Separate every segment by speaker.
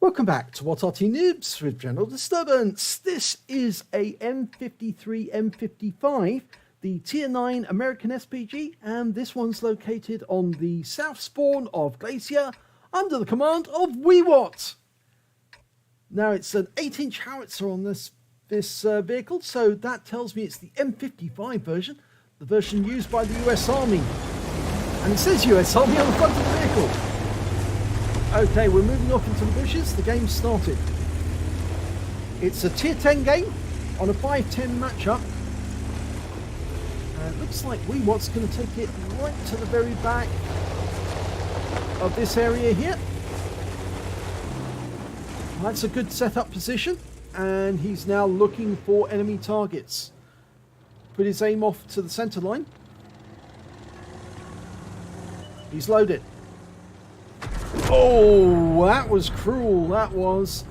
Speaker 1: Welcome back to What Arty Noobs with General Disturbance. This is a M53 M55, the Tier 9 American SPG, and this one's located on the south spawn of Glacier under the command of WeeeWhat. Now it's an 8-inch howitzer on this vehicle, so that tells me it's the M55 version, the version used by the US Army. And it says US Army on the front of the vehicle. Okay, we're moving off into the bushes. The game's started. It's a tier 10 game on a 5-10 matchup. And it looks like WeeeWhat's going to take it right to the very back of this area here. That's a good setup position. And he's now looking for enemy targets. Put his aim off to the center line. He's loaded. Oh, that was cruel. That was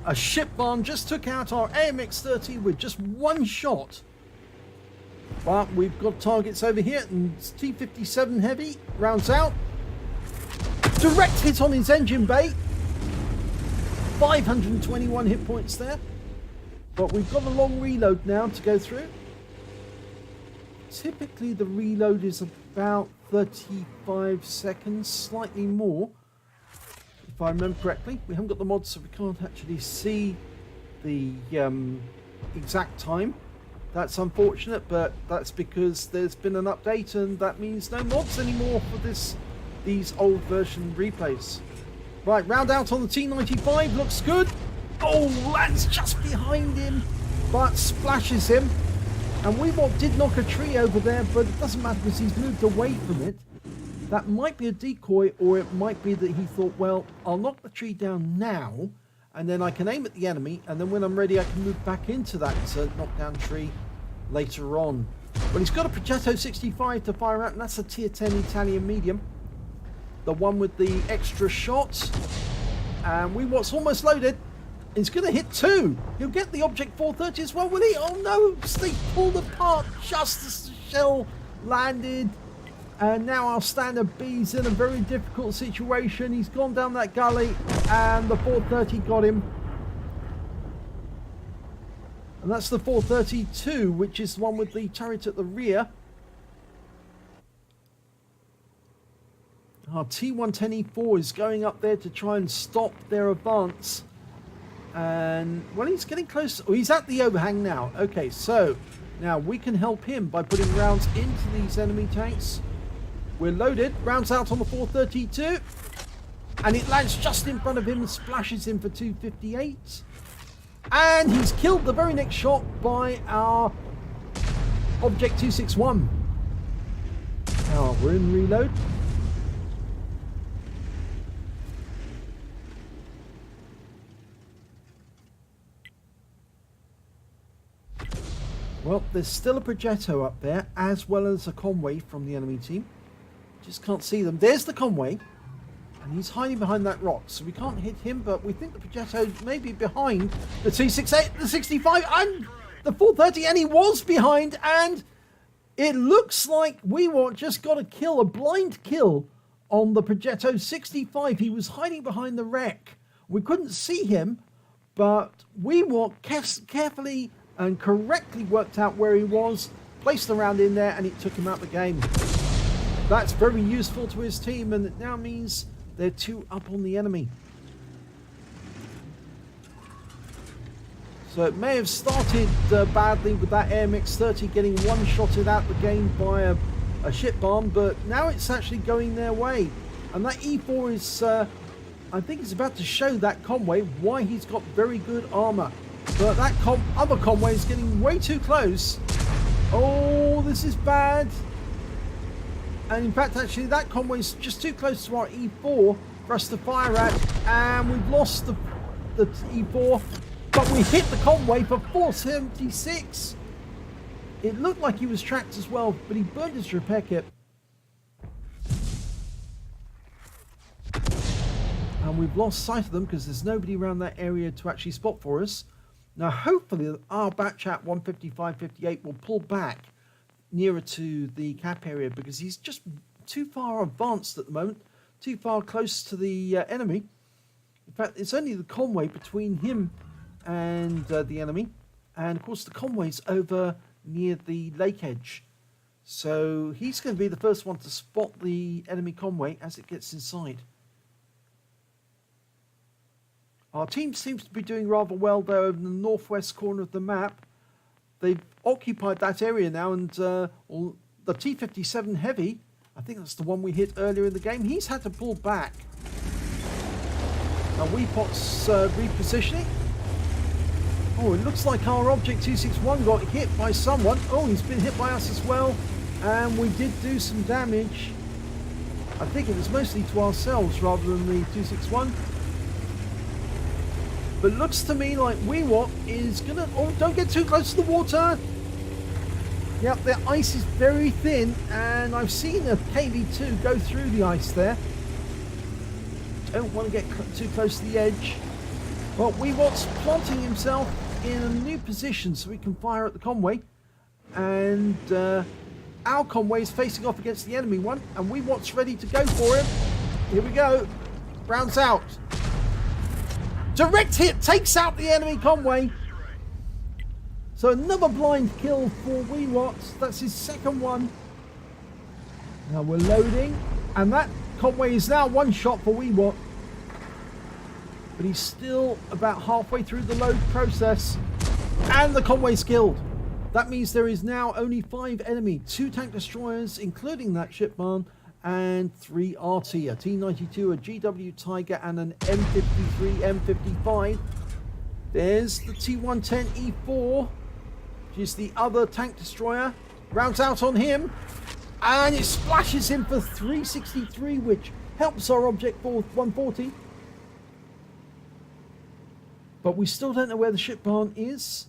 Speaker 1: a ship bomb. Just took out our AMX-30 with just one shot. But we've got targets over here, and T-57 Heavy rounds out. Direct hit on his engine bay. 521 hit points there. But we've got a long reload now to go through. Typically the reload is about 35 seconds, slightly more. If I remember correctly. We haven't got the mods, so we can't actually see the exact time. That's unfortunate, but that's because there's been an update, and that means no mods anymore for these old version replays. Right, round out on the T95, looks good. Oh, lands just behind him, but splashes him. And WeeeWhat did knock a tree over there, but it doesn't matter because he's moved away from it. That might be a decoy, or it might be that he thought, well, I'll knock the tree down now, and then I can aim at the enemy, and then when I'm ready, I can move back into that knockdown tree later on. But he's got a Progetto 65 to fire at, and that's a tier 10 Italian medium. The one with the extra shots. And WeeeWhat's almost loaded. He's going to hit two. He'll get the Object 430 as well, will he? Oh no, they pulled apart just as the shell landed. And now our standard B's in a very difficult situation. He's gone down that gully, and the 430 got him. And that's the 432, which is the one with the turret at the rear. Our T110E4 is going up there to try and stop their advance. And, well, he's getting close. Oh, he's at the overhang now. Okay, so now we can help him by putting rounds into these enemy tanks. We're loaded. Rounds out on the 432. And it lands just in front of him and splashes him for 258. And he's killed the very next shot by our Object 261. Now we're in reload. Well, there's still a Progetto up there, as well as a convoy from the enemy team. Just can't see them. There's the convoy, and he's hiding behind that rock, so we can't hit him, but we think the Progetto may be behind the T68, the 65, and the 430, and he was behind, and it looks like WeeeWhat just got a kill, a blind kill on the Progetto 65. He was hiding behind the wreck. We couldn't see him, but WeeeWhat carefully and correctly worked out where he was, placed the round in there, and it took him out of the game. That's very useful to his team, and it now means they're 2 up on the enemy. So it may have started badly with that AMX-30 getting one-shotted out the game by a ship bomb, but now it's actually going their way. And that E4 is, I think it's about to show that convoy why he's got very good armor. But that other convoy is getting way too close. Oh, this is bad. And in fact, actually, that convoy is just too close to our E4 for us to fire at. And we've lost the E4. But we hit the convoy for 476. It looked like he was tracked as well, but he burned his repair kit. And we've lost sight of them because there's nobody around that area to actually spot for us. Now, hopefully, our batch at 155-58 will pull back nearer to the cap area because he's just too far advanced at the moment, too far close to the enemy. In fact, it's only the convoy between him and the enemy. And, of course, the convoy's over near the lake edge. So he's going to be the first one to spot the enemy convoy as it gets inside. Our team seems to be doing rather well, though, in the northwest corner of the map. They've occupied that area now, and the T-57 Heavy, I think that's the one we hit earlier in the game, he's had to pull back. Now WeeeWhat's repositioning. Oh, it looks like our Object 261 got hit by someone. Oh, he's been hit by us as well, and we did do some damage. I think it was mostly to ourselves rather than the 261. But looks to me like WeeeWhat is gonna... Oh, don't get too close to the water! Yep, the ice is very thin, and I've seen a KV-2 go through the ice there. Don't want to get too close to the edge. Well, WeeeWhat's planting himself in a new position so we can fire at the convoy. And our convoy is facing off against the enemy one, and WeeeWhat's ready to go for him. Here we go. Rounds out. Direct hit takes out the enemy convoy. So another blind kill for WeeeWhat. That's his second one. Now we're loading. And that convoy is now one shot for WeeeWhat. But he's still about halfway through the load process. And the convoy's killed. That means there is now only 5 enemy. 2 tank destroyers, including that ship barn. And 3 Arty, a T-92, a GW Tiger, and an M53, M55. There's the T-110E4, which is the other tank destroyer. Rounds out on him, and it splashes him for 363, which helps our Object 140. But we still don't know where the ship barn is.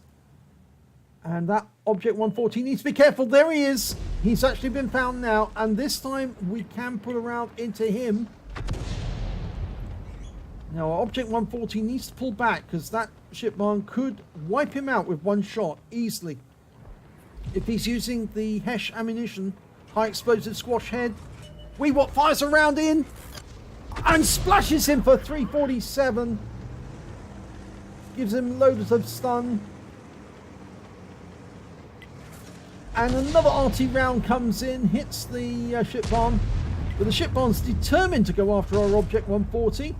Speaker 1: And that Object 140 needs to be careful. There he is. He's actually been found now. And this time we can put a round into him. Now our Object 140 needs to pull back because that ship barn could wipe him out with one shot easily. If he's using the HESH ammunition, high explosive squash head, WeeeWhat fires a round in and splashes him for 347. Gives him loads of stun. And another Arty round comes in, hits the ship barn. But the ship barn's determined to go after our Object 140.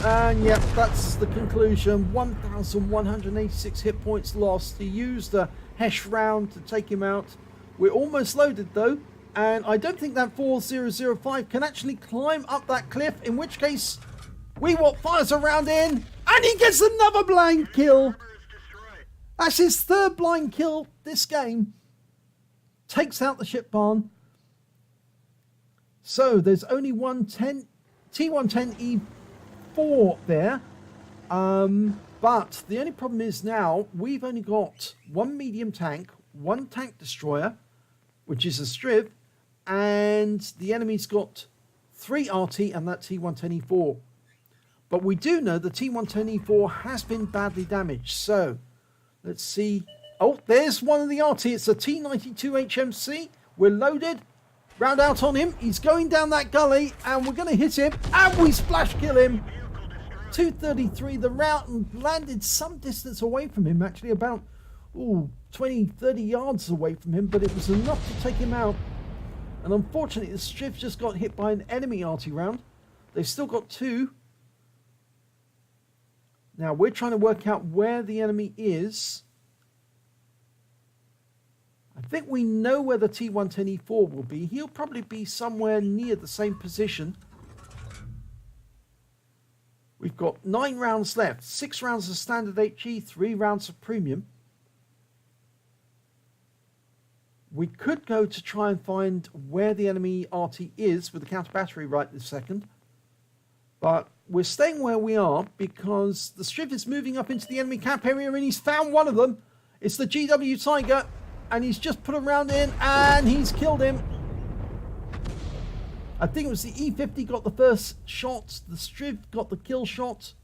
Speaker 1: And yep, that's the conclusion. 1,186 hit points lost. He used a HESH round to take him out. We're almost loaded though. And I don't think that 4005 can actually climb up that cliff. In which case, WeeeWhat fires a round in. And he gets another blind kill. That's his 3rd blind kill this game. Takes out the ship barn. So there's only one T-110E4 there. But the only problem is now we've only got 1 medium tank, 1 tank destroyer, which is a Striv, and the enemy's got 3 Arty and that T-110E4. But we do know the T-110E4 has been badly damaged. So let's see. Oh, there's one of the Arty. It's a T-92 HMC. We're loaded. Round out on him. He's going down that gully, and we're going to hit him, and we splash kill him. 233. The round landed some distance away from him, actually about 20, 30 yards away from him, but it was enough to take him out. And unfortunately, the Striv just got hit by an enemy Arty round. They've still got 2. Now, we're trying to work out where the enemy is. I think we know where the T-110E4 will be. He'll probably be somewhere near the same position. We've got 9 rounds left. 6 rounds of standard HE, 3 rounds of premium. We could go to try and find where the enemy Arty is with the counter battery right this second. But we're staying where we are because the Striv is moving up into the enemy camp area and he's found one of them. It's the GW Tiger. And he's just put a round in and he's killed him. I think it was the E50 got the first shot. The Striv got the kill shot.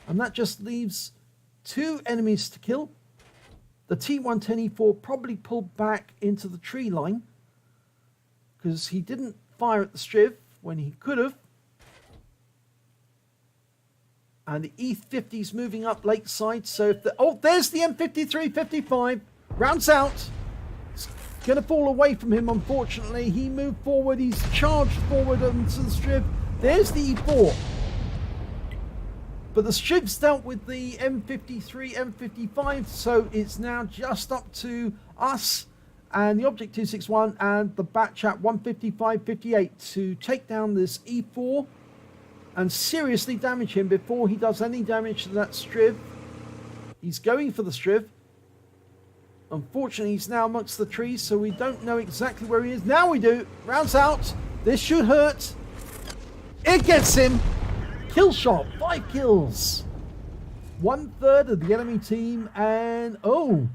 Speaker 1: And that just leaves 2 enemies to kill. The T-110E4 probably pulled back into the tree line. Because he didn't fire at the Striv when he could have. And the E50's moving up lakeside. So if the... Oh, there's the M53 55. Rounds out. It's going to fall away from him, unfortunately. He moved forward. He's charged forward onto the strip. There's the E4. But the strip's dealt with the M53, M55. So it's now just up to us and the Object 261 and the batch at 155-58 to take down this E4 and seriously damage him before he does any damage to that Striv. He's going for the Striv. Unfortunately, he's now amongst the trees, so we don't know exactly where he is. Now we do. Rounds out. This should hurt. It gets him. Kill shot. 5 kills. 1/3 of the enemy team. And, oh,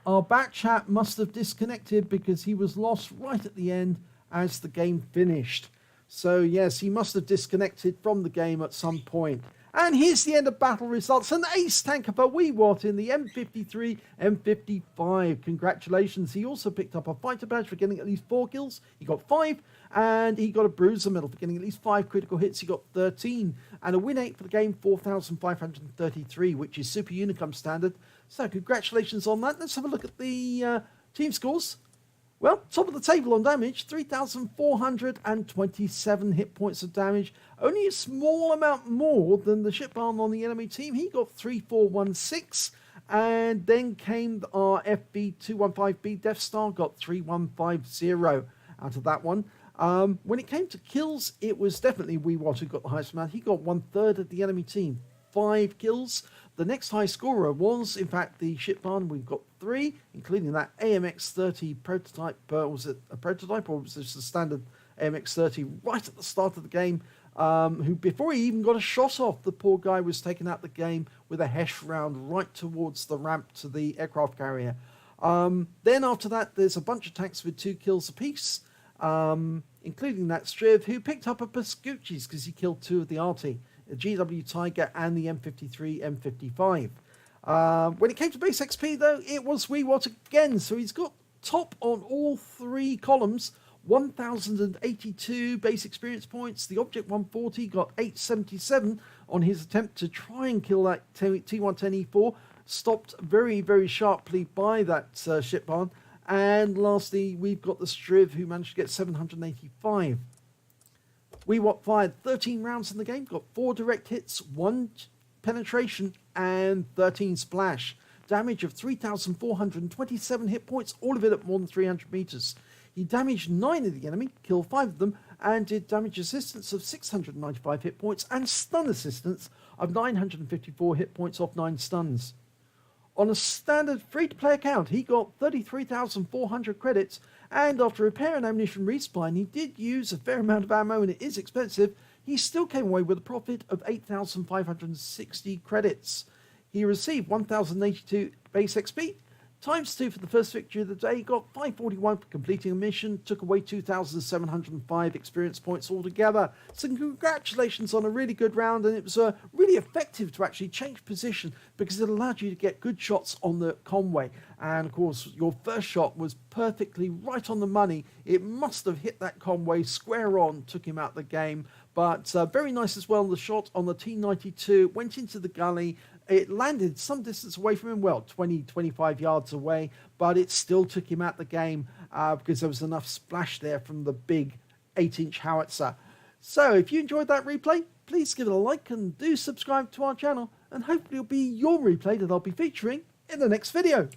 Speaker 1: our back chat must have disconnected because he was lost right at the end as the game finished. So, yes, he must have disconnected from the game at some point. And here's the end of battle results. An ace tanker for WeeeWhat in the M53, M55. Congratulations. He also picked up a fighter badge for getting at least 4 kills. He got 5. And he got a bruiser medal for getting at least 5 critical hits. He got 13. And a win 8 for the game, 4,533, which is Super Unicum standard. So congratulations on that. Let's have a look at the team scores. Well, top of the table on damage, 3,427 hit points of damage. Only a small amount more than the ship barn on the enemy team. He got 3,416. And then came our FB215B Death Star, got 3,150 out of that one. When it came to kills, it was definitely WeeeWhat who got the highest amount. He got 1/3 of the enemy team, 5 kills. The next high scorer was, in fact, the ship barn. We've got 3, including that AMX-30 prototype. Was it a prototype or was it just a standard AMX-30 right at the start of the game? Who, before he even got a shot off, the poor guy was taken out the game with a HESH round right towards the ramp to the aircraft carrier. Then after that, there's a bunch of tanks with 2 kills apiece, including that Striv, who picked up a Pascucci's because he killed 2 of the Arty. The GW Tiger and the M53, M55. When it came to base XP, though, it was WeeeWhat again. So he's got top on all 3 columns, 1,082 base experience points. The Object 140 got 877 on his attempt to try and kill that T110E4. Stopped very, very sharply by that ship barn. And lastly, we've got the Striv, who managed to get 785. WeeeWhat fired 13 rounds in the game, got 4 direct hits, 1 penetration, and 13 splash. Damage of 3,427 hit points, all of it at more than 300 meters. He damaged 9 of the enemy, killed 5 of them, and did damage assistance of 695 hit points and stun assistance of 954 hit points off 9 stuns. On a standard free-to-play account, he got 33,400 credits, and after repair and ammunition respawn, he did use a fair amount of ammo, and it is expensive. He still came away with a profit of 8,560 credits. He received 1,082 base XP, times 2 for the first victory of the day, got 541 for completing a mission, took away 2,705 experience points altogether. So congratulations on a really good round, and it was really effective to actually change position because it allowed you to get good shots on the convoy. And of course, your first shot was perfectly right on the money. It must have hit that convoy square on, took him out of the game. But very nice as well, the shot on the T92, went into the gully. It landed some distance away from him, well, 20-25 yards away, but it still took him out the game because there was enough splash there from the big 8-inch howitzer. So if you enjoyed that replay, please give it a like and do subscribe to our channel, and hopefully it'll be your replay that I'll be featuring in the next video.